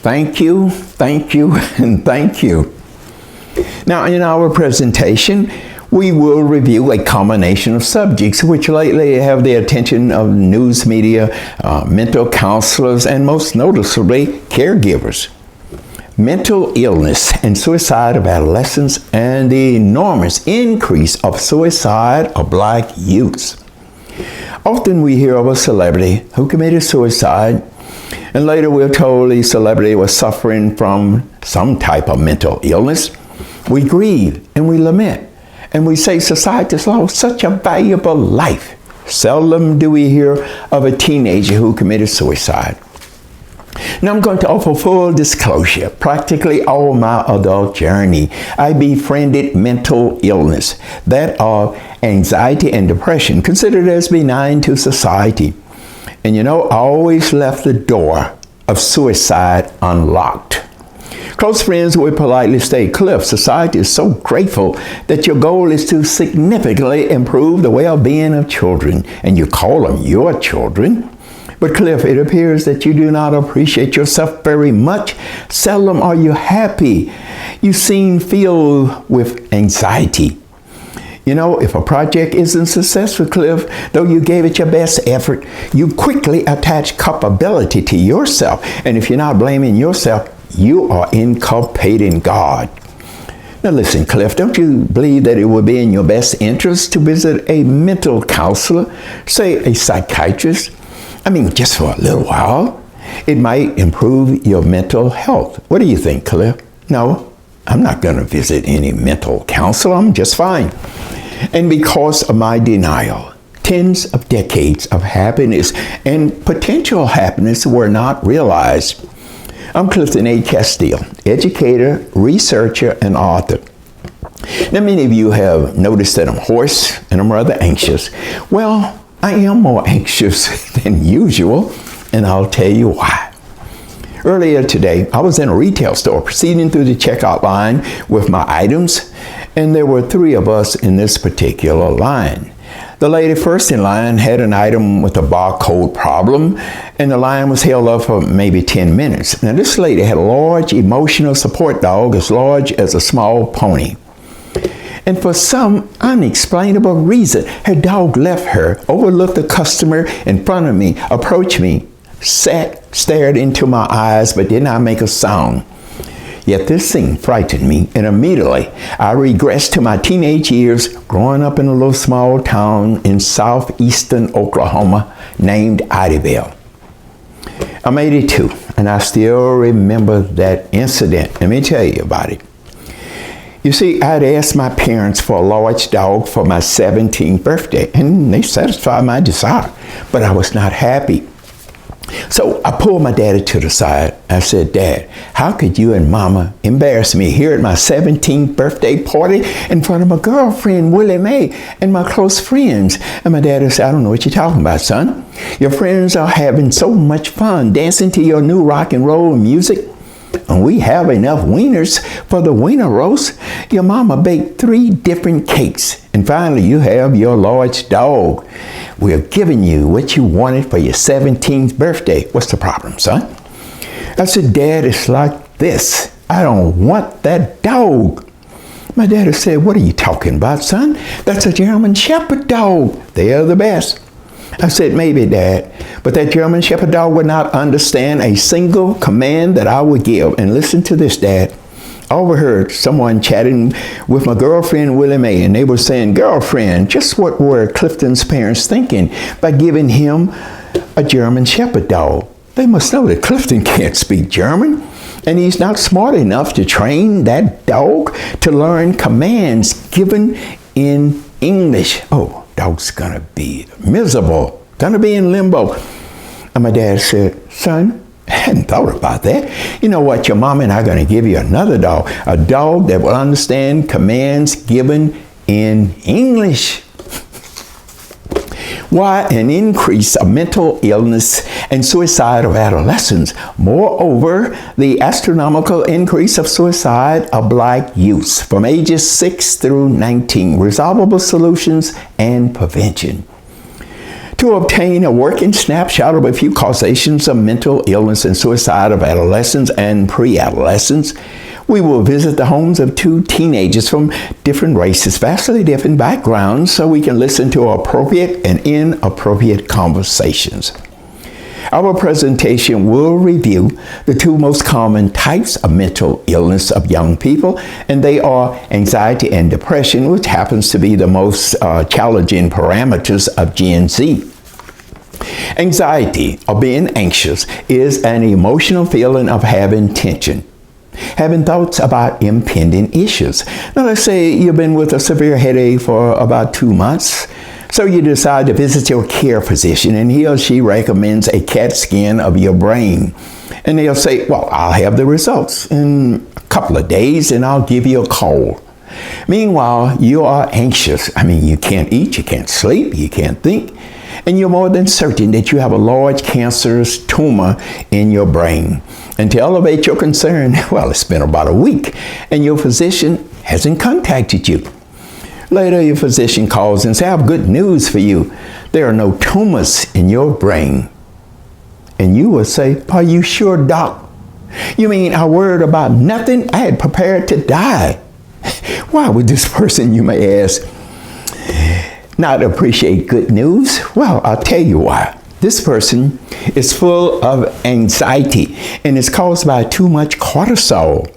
Thank you, and thank you. Now, in our presentation, we will review a combination of subjects which lately have the attention of news media, mental counselors, and most noticeably, caregivers. Mental illness and suicide of adolescents and the enormous increase of suicide of Black youths. Often we hear of a celebrity who committed suicide, and later we're told the celebrity was suffering from some type of mental illness. We grieve and we lament, and we say society's lost such a valuable life. Seldom do we hear of a teenager who committed suicide. Now I'm going to offer full disclosure. Practically all my adult journey, I befriended mental illness, that of anxiety and depression, considered as benign to society. And I always left the door of suicide unlocked. Close friends would politely say, "Cliff, society is so grateful that your goal is to significantly improve the well-being of children, and you call them your children. But Cliff, it appears that you do not appreciate yourself very much. Seldom are you happy. You seem filled with anxiety. If a project isn't successful, Cliff, though you gave it your best effort, you quickly attach culpability to yourself. And if you're not blaming yourself, you are inculpating God. Now listen, Cliff, don't you believe that it would be in your best interest to visit a mental counselor, say a psychiatrist? Just for a little while. It might improve your mental health. What do you think, Cliff?" "No, I'm not going to visit any mental counselor. I'm just fine." And because of my denial, tens of decades of happiness and potential happiness were not realized. I'm Clifton A. Castile, educator, researcher, and author. Now, many of you have noticed that I'm hoarse and I'm rather anxious. Well, I am more anxious than usual, and I'll tell you why. Earlier today, I was in a retail store proceeding through the checkout line with my items, and there were 3 of us in this particular line. The lady first in line had an item with a barcode problem, and the line was held up for maybe 10 minutes. Now, this lady had a large emotional support dog as large as a small pony. And for some unexplainable reason, her dog left her, overlooked the customer in front of me, approached me, sat, stared into my eyes, but did not make a sound. Yet this scene frightened me, and immediately I regressed to my teenage years growing up in a little small town in southeastern Oklahoma named Idyville. I'm 82, and I still remember that incident. Let me tell you about it. You see, I'd asked my parents for a large dog for my 17th birthday, and they satisfied my desire, but I was not happy. So I pulled my daddy to the side. I said, "Dad, how could you and Mama embarrass me here at my 17th birthday party in front of my girlfriend, Willie Mae, and my close friends?" And my daddy said, "I don't know what you're talking about, son. Your friends are having so much fun dancing to your new rock and roll music. And we have enough wieners for the wiener roast. Your mama baked 3 different cakes. And finally, you have your large dog. We're giving you what you wanted for your 17th birthday. What's the problem, son?" I said, "Dad, it's like this. I don't want that dog." My daddy said, "What are you talking about, son? That's a German Shepherd dog. They are the best." I said, "Maybe, Dad, but that German Shepherd dog would not understand a single command that I would give." And listen to this, Dad. I overheard someone chatting with my girlfriend, Willie Mae, and they were saying, "Girlfriend, just what were Clifton's parents thinking by giving him a German Shepherd dog? They must know that Clifton can't speak German, and he's not smart enough to train that dog to learn commands given in English. Oh, dog's gonna be miserable, gonna be in limbo." And my dad said, "Son, I hadn't thought about that. You know what? Your mom and I are going to give you another dog, a dog that will understand commands given in English." Why an increase of mental illness and suicide of adolescents? Moreover, the astronomical increase of suicide of Black youths from ages 6 through 19. Resolvable solutions and prevention. To obtain a working snapshot of a few causations of mental illness and suicide of adolescents and pre-adolescents, we will visit the homes of two teenagers from different races, vastly different backgrounds, so we can listen to appropriate and inappropriate conversations. Our presentation will review the two most common types of mental illness of young people, and they are anxiety and depression, which happens to be the most challenging parameters of Gen Z. Anxiety, or being anxious, is an emotional feeling of having tension, having thoughts about impending issues. Now, let's say you've been with a severe headache for about 2 months. So you decide to visit your care physician, and he or she recommends a CAT scan of your brain. And they'll say, well, I'll have the results in a couple of days and I'll give you a call. Meanwhile, you are anxious. You can't eat, you can't sleep, you can't think. And you're more than certain that you have a large cancerous tumor in your brain. And to elevate your concern, well, it's been about a week and your physician hasn't contacted you. Later, your physician calls and says, I have good news for you. There are no tumors in your brain. And you will say, are you sure, doc? You mean I worried about nothing? I had prepared to die. Why would this person, you may ask, not appreciate good news? Well, I'll tell you why. This person is full of anxiety and it's caused by too much cortisol.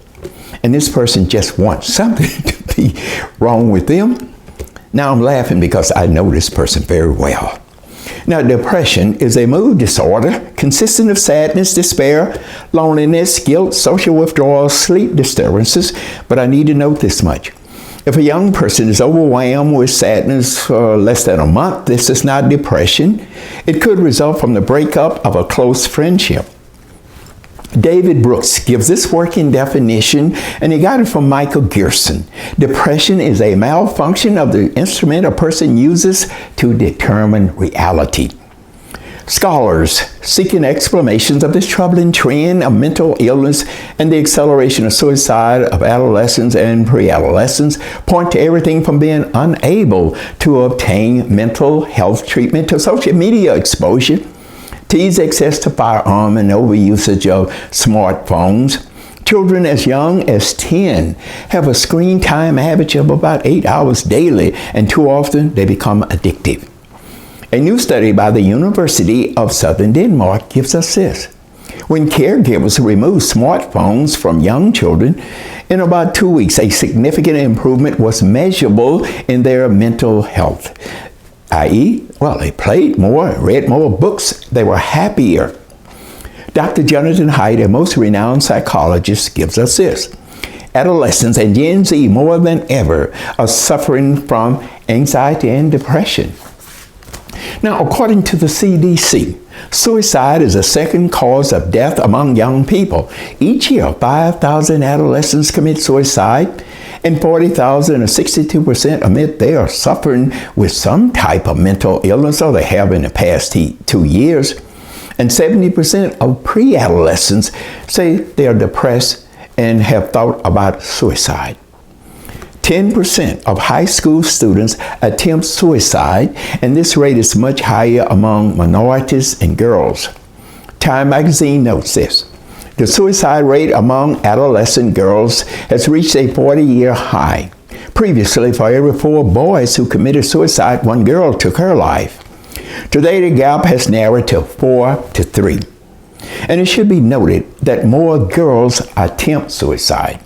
And this person just wants something to be wrong with them. Now I'm laughing because I know this person very well. Now, depression is a mood disorder consisting of sadness, despair, loneliness, guilt, social withdrawal, sleep disturbances. But I need to note this much. If a young person is overwhelmed with sadness for less than a month, this is not depression. It could result from the breakup of a close friendship. David Brooks gives this working definition, and he got it from Michael Gerson. Depression is a malfunction of the instrument a person uses to determine reality. Scholars seeking explanations of this troubling trend of mental illness and the acceleration of suicide of adolescents and pre-adolescents point to everything from being unable to obtain mental health treatment to social media exposure, to easy access to firearm and overusage of smartphones. Children as young as 10 have a screen time average of about 8 hours daily, and too often they become addictive. A new study by the University of Southern Denmark gives us this. When caregivers remove smartphones from young children, in about 2 weeks, a significant improvement was measurable in their mental health. I.e., well, they played more, read more books, they were happier. Dr. Jonathan Haidt, a most renowned psychologist, gives us this. Adolescents and Gen Z more than ever are suffering from anxiety and depression. Now, according to the CDC, suicide is the second cause of death among young people. Each year, 5,000 adolescents commit suicide, and 40,000 or 62% admit they are suffering with some type of mental illness, or they have in the past 2 years. And 70% of pre-adolescents say they are depressed and have thought about suicide. 10% of high school students attempt suicide, and this rate is much higher among minorities and girls. Time magazine notes this. The suicide rate among adolescent girls has reached a 40-year high. Previously, for every 4 boys who committed suicide, 1 girl took her life. Today, the gap has narrowed to 4 to 3. And it should be noted that more girls attempt suicide.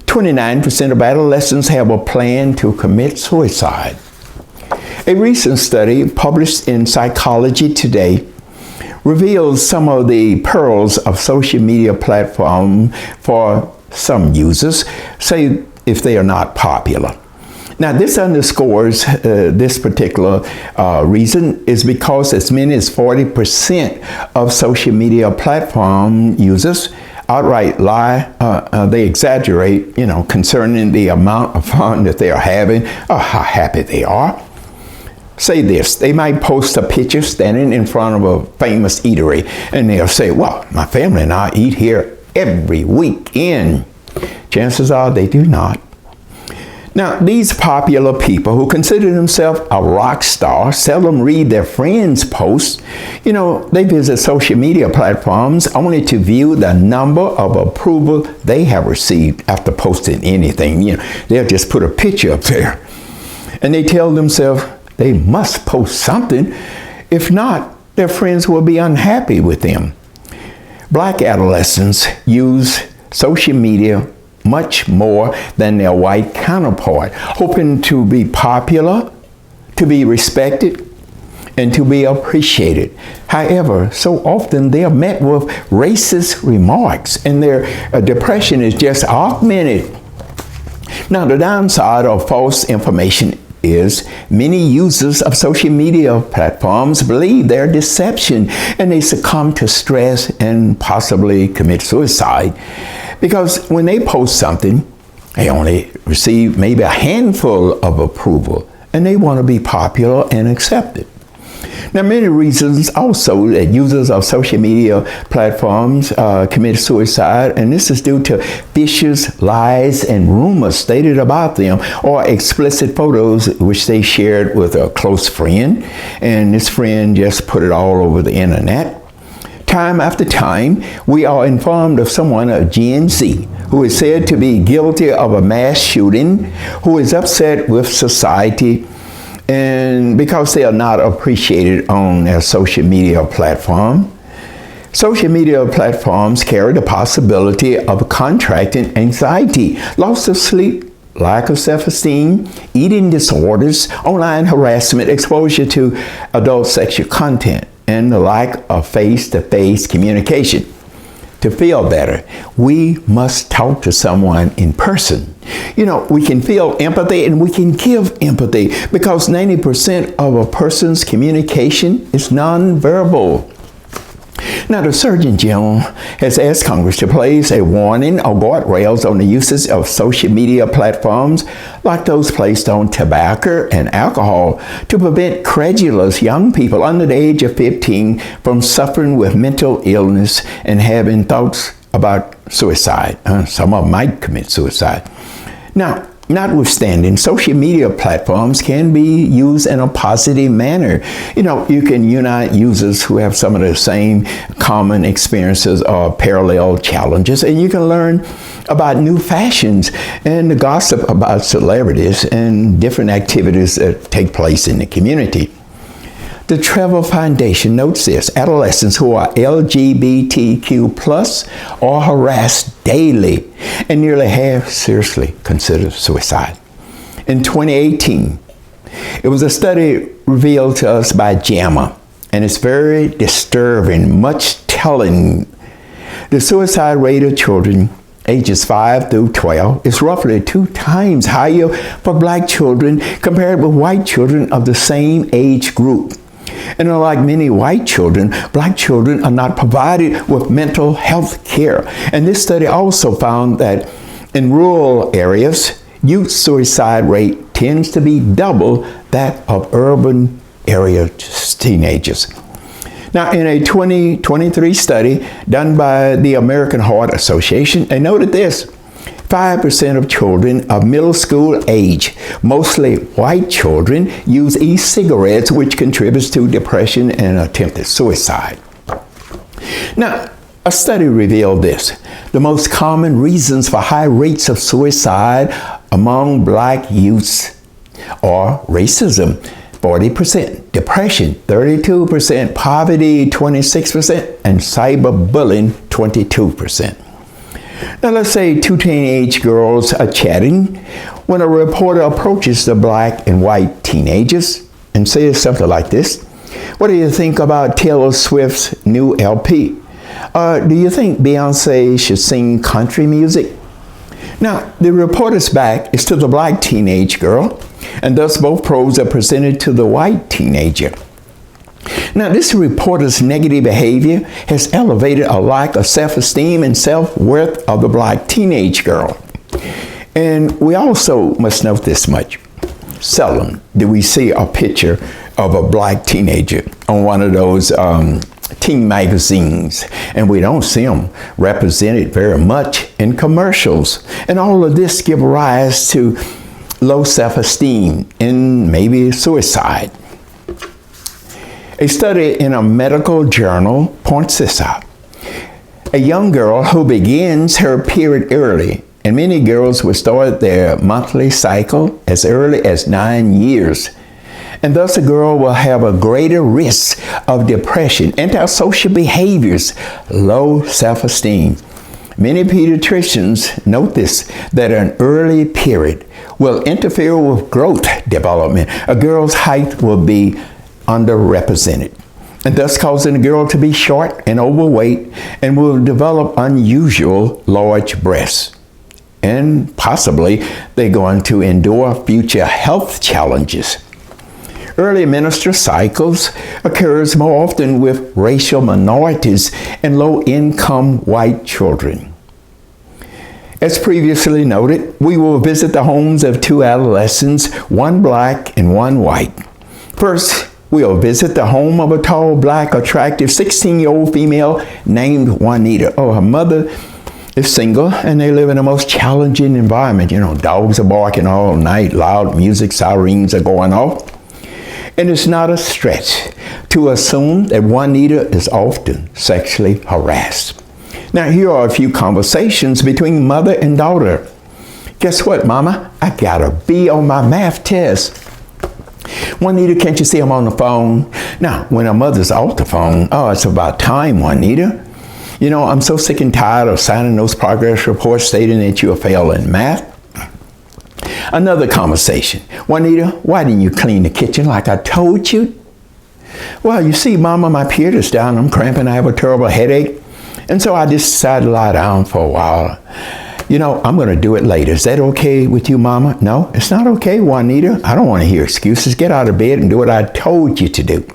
29% of adolescents have a plan to commit suicide. A recent study published in Psychology Today reveals some of the perils of social media platform for some users, say if they are not popular. Now, this underscores this particular reason is because as many as 40% of social media platform users outright lie, they exaggerate, concerning the amount of fun that they are having or how happy they are. Say this, they might post a picture standing in front of a famous eatery, and they'll say, well, my family and I eat here every weekend. Chances are they do not. Now, these popular people who consider themselves a rock star seldom read their friends' posts. They visit social media platforms only to view the number of approval they have received after posting anything. They'll just put a picture up there. And they tell themselves they must post something. If not, their friends will be unhappy with them. Black adolescents use social media much more than their white counterpart, hoping to be popular, to be respected, and to be appreciated. However, so often they are met with racist remarks, and their depression is just augmented. Now, the downside of false information is many users of social media platforms believe their deception, and they succumb to stress and possibly commit suicide. Because when they post something, they only receive maybe a handful of approval, and they want to be popular and accepted. Now, many reasons also that users of social media platforms commit suicide, and this is due to vicious lies and rumors stated about them, or explicit photos which they shared with a close friend, and this friend just put it all over the internet. Time after time, we are informed of someone, a Gen Z, who is said to be guilty of a mass shooting, who is upset with society, and because they are not appreciated on their social media platform. Social media platforms carry the possibility of contracting anxiety, loss of sleep, lack of self-esteem, eating disorders, online harassment, exposure to adult sexual content, and the lack of face-to-face communication. To feel better, we must talk to someone in person. We can feel empathy and we can give empathy, because 90% of a person's communication is nonverbal. Now, the Surgeon General has asked Congress to place a warning or guardrails on the uses of social media platforms like those placed on tobacco and alcohol to prevent credulous young people under the age of 15 from suffering with mental illness and having thoughts about suicide. Some of them might commit suicide. Now, notwithstanding, social media platforms can be used in a positive manner. You can unite users who have some of the same common experiences or parallel challenges, and you can learn about new fashions and the gossip about celebrities and different activities that take place in the community. The Trevor Foundation notes this: adolescents who are LGBTQ+ are harassed daily, and nearly half seriously consider suicide. In 2018, it was a study revealed to us by JAMA, and it's very disturbing, much telling. The suicide rate of children ages 5 through 12 is roughly 2 times higher for black children compared with white children of the same age group. And unlike many white children, black children are not provided with mental health care. And this study also found that in rural areas, youth suicide rate tends to be double that of urban area teenagers. Now, in a 2023 study done by the American Heart Association, they noted this: 5% of children of middle school age, mostly white children, use e-cigarettes, which contributes to depression and attempted suicide. Now, a study revealed this: the most common reasons for high rates of suicide among black youths are racism, 40%, depression, 32%, poverty, 26%, and cyberbullying, 22%. Now, let's say 2 teenage girls are chatting when a reporter approaches the black and white teenagers and says something like this: "What do you think about Taylor Swift's new LP? Do you think Beyonce should sing country music?" Now, the reporter's back is to the black teenage girl, and thus both probes are presented to the white teenager. Now, this reporter's negative behavior has elevated a lack of self-esteem and self-worth of the black teenage girl. And we also must note this much: seldom do we see a picture of a black teenager on one of those teen magazines, and we don't see them represented very much in commercials. And all of this gives rise to low self-esteem and maybe suicide. A study in a medical journal points this out. A young girl who begins her period early, and many girls will start their monthly cycle as early as 9 years, and thus a girl will have a greater risk of depression, antisocial behaviors, low self-esteem. Many pediatricians note this, that an early period will interfere with growth development. A girl's height will be underrepresented, and thus causing a girl to be short and overweight, and will develop unusual large breasts. And possibly they're going to endure future health challenges. Early menstrual cycles occurs more often with racial minorities and low-income white children. As previously noted, we will visit the homes of 2 adolescents, one black and one white. First, we'll visit the home of a tall, black, attractive 16-year-old female named Juanita. Her mother is single, and they live in the most challenging environment. Dogs are barking all night, loud music, sirens are going off. And it's not a stretch to assume that Juanita is often sexually harassed. Now, here are a few conversations between mother and daughter. Guess what, Mama? I got a B on my math test. Juanita, can't you see I'm on the phone? Now, when her mother's off the phone, it's about time, Juanita. I'm so sick and tired of signing those progress reports stating that you are failing math. Another conversation. Juanita, why didn't you clean the kitchen like I told you? Well, you see, Mama, my period is down. I'm cramping. I have a terrible headache. And so I just decided to lie down for a while. I'm going to do it later. Is that okay with you, Mama? No, it's not okay, Juanita. I don't want to hear excuses. Get out of bed and do what I told you to do.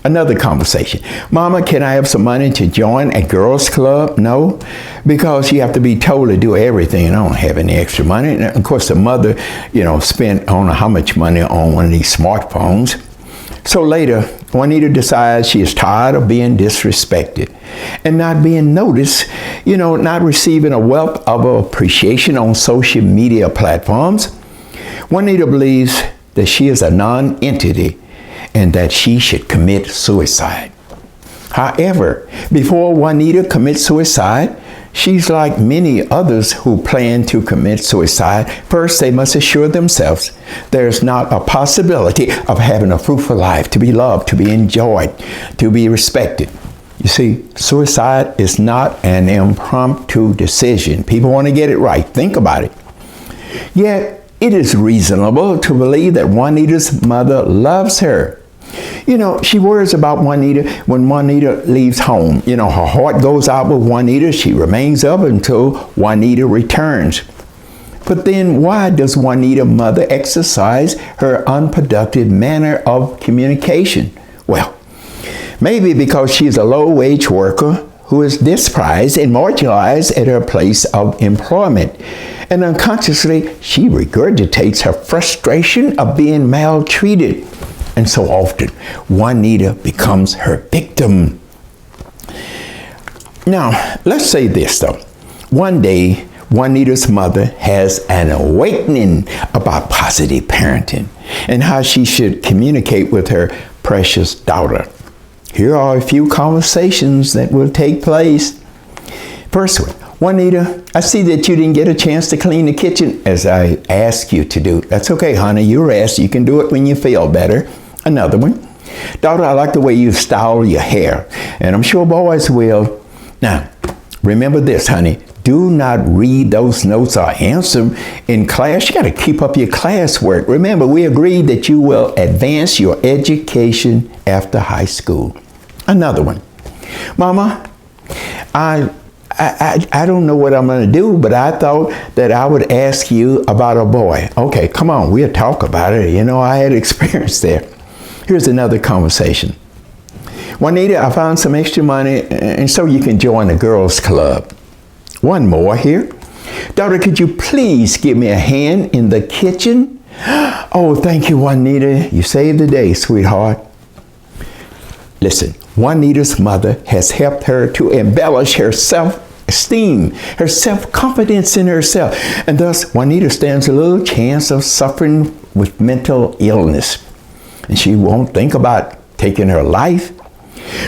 Another conversation. Mama, can I have some money to join a girls club? No, because you have to be told to do everything, and I don't have any extra money. And of course, the mother, spent I don't know how much money on one of these smartphones. So later, Juanita decides she is tired of being disrespected and not being noticed, not receiving a wealth of appreciation on social media platforms. Juanita believes that she is a non-entity and that she should commit suicide. However, before Juanita commits suicide, she's like many others who plan to commit suicide. First, they must assure themselves there's not a possibility of having a fruitful life, to be loved, to be enjoyed, to be respected. You see, suicide is not an impromptu decision. People want to get it right. Think about it. Yet, it is reasonable to believe that Juanita's mother loves her. She worries about Juanita when Juanita leaves home. Her heart goes out with Juanita. She remains up until Juanita returns. But then why does Juanita's mother exercise her unproductive manner of communication? Well, maybe because she's a low-wage worker who is despised and marginalized at her place of employment. And unconsciously, she regurgitates her frustration of being maltreated. And so often, Juanita becomes her victim. Now, let's say this though. One day, Juanita's mother has an awakening about positive parenting and how she should communicate with her precious daughter. Here are a few conversations that will take place. First one. Juanita, I see that you didn't get a chance to clean the kitchen as I asked you to do. That's okay, honey. You rest. You can do it when you feel better. Another one. Daughter, I like the way you style your hair, and I'm sure boys will. Now, remember this, honey. Do not read those notes or answer them in class. You got to keep up your classwork. Remember, we agreed that you will advance your education after high school. Another one. Mama, I don't know what I'm going to do, but I thought that I would ask you about a boy. Okay, come on, we'll talk about it. I had experience there. Here's another conversation. Juanita, I found some extra money, and so you can join the girls club. One more here. Daughter, could you please give me a hand in the kitchen? Oh, thank you, Juanita. You saved the day, sweetheart. Listen, Juanita's mother has helped her to embellish her self-esteem, her self-confidence in herself. And thus, Juanita stands a little chance of suffering with mental illness. And she won't think about taking her life.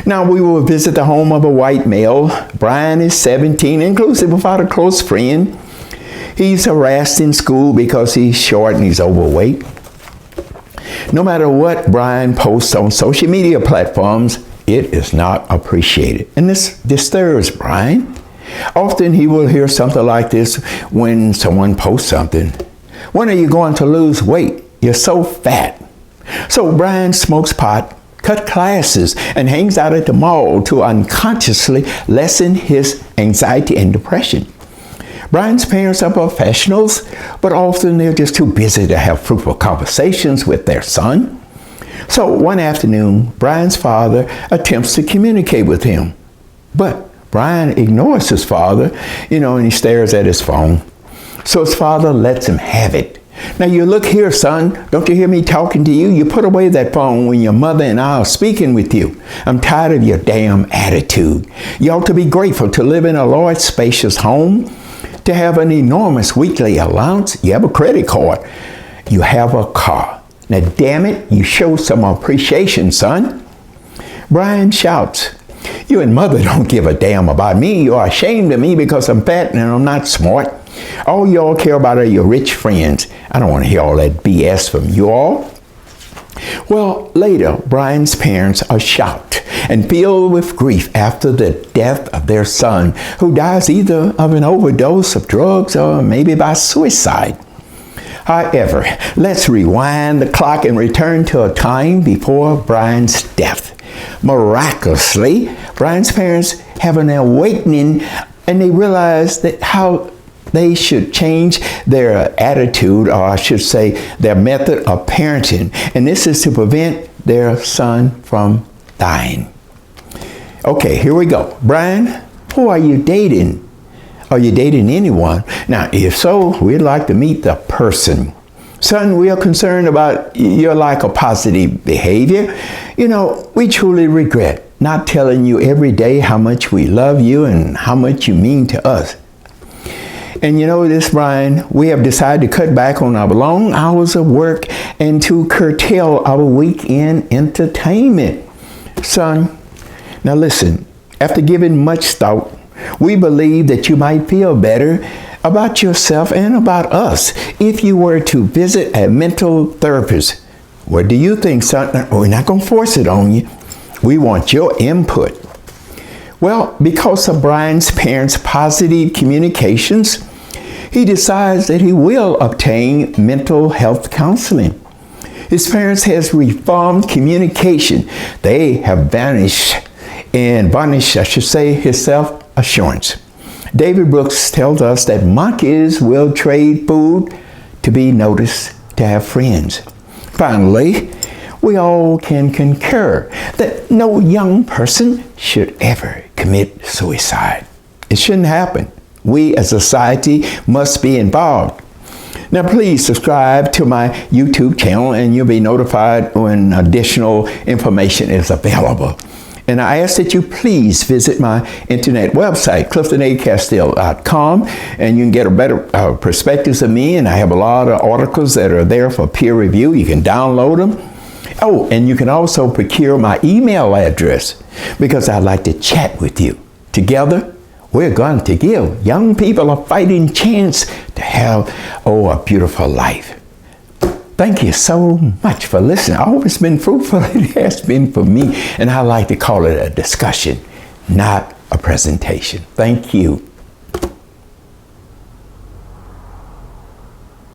Now, we will visit the home of a white male. Brian is 17, inclusive without a close friend. He's harassed in school because he's short and he's overweight. No matter what Brian posts on social media platforms, it is not appreciated. And this disturbs Brian. Often he will hear something like this when someone posts something. When are you going to lose weight? You're so fat. So Brian smokes pot, cut classes, and hangs out at the mall to unconsciously lessen his anxiety and depression. Brian's parents are professionals, but often they're just too busy to have fruitful conversations with their son. So one afternoon, Brian's father attempts to communicate with him. But Brian ignores his father, and he stares at his phone. So his father lets him have it. Now you look here, son, don't you hear me talking to you? You put away that phone when your mother and I are speaking with you. I'm tired of your damn attitude. You ought to be grateful to live in a large, spacious home, to have an enormous weekly allowance. You have a credit card. You have a car. Now, damn it, you show some appreciation, son. Brian shouts, you and mother don't give a damn about me. You are ashamed of me because I'm fat and I'm not smart. All y'all care about are your rich friends. I don't want to hear all that BS from you all. Well, later, Brian's parents are shocked and filled with grief after the death of their son, who dies either of an overdose of drugs or maybe by suicide. However, let's rewind the clock and return to a time before Brian's death. Miraculously, Brian's parents have an awakening and they realize that how they should change their attitude, or I should say their method of parenting. And this is to prevent their son from dying. Okay, here we go. Brian, who are you dating? Are you dating anyone? Now, if so, we'd like to meet the person. Son, we are concerned about your lack of positive behavior. We truly regret not telling you every day how much we love you and how much you mean to us. And this, Brian, we have decided to cut back on our long hours of work and to curtail our weekend entertainment. Son, now listen, after giving much thought, we believe that you might feel better about yourself and about us if you were to visit a mental therapist. What do you think, son? We're not going to force it on you. We want your input. Well, because of Brian's parents' positive communications, he decides that he will obtain mental health counseling. His parents has reformed communication. They have varnished his self-assurance. David Brooks tells us that monkeys will trade food to be noticed, to have friends. Finally, we all can concur that no young person should ever commit suicide. It shouldn't happen. We as a society must be involved. Now, please subscribe to my YouTube channel and you'll be notified when additional information is available. And I ask that you please visit my internet website, cliftonacastile.com, and you can get a better perspectives of me. And I have a lot of articles that are there for peer review. You can download them. Oh, and you can also procure my email address because I'd like to chat with you. Together, we're going to give young people a fighting chance to have, a beautiful life. Thank you so much for listening. I hope it's been fruitful. It has been for me. And I like to call it a discussion, not a presentation. Thank you.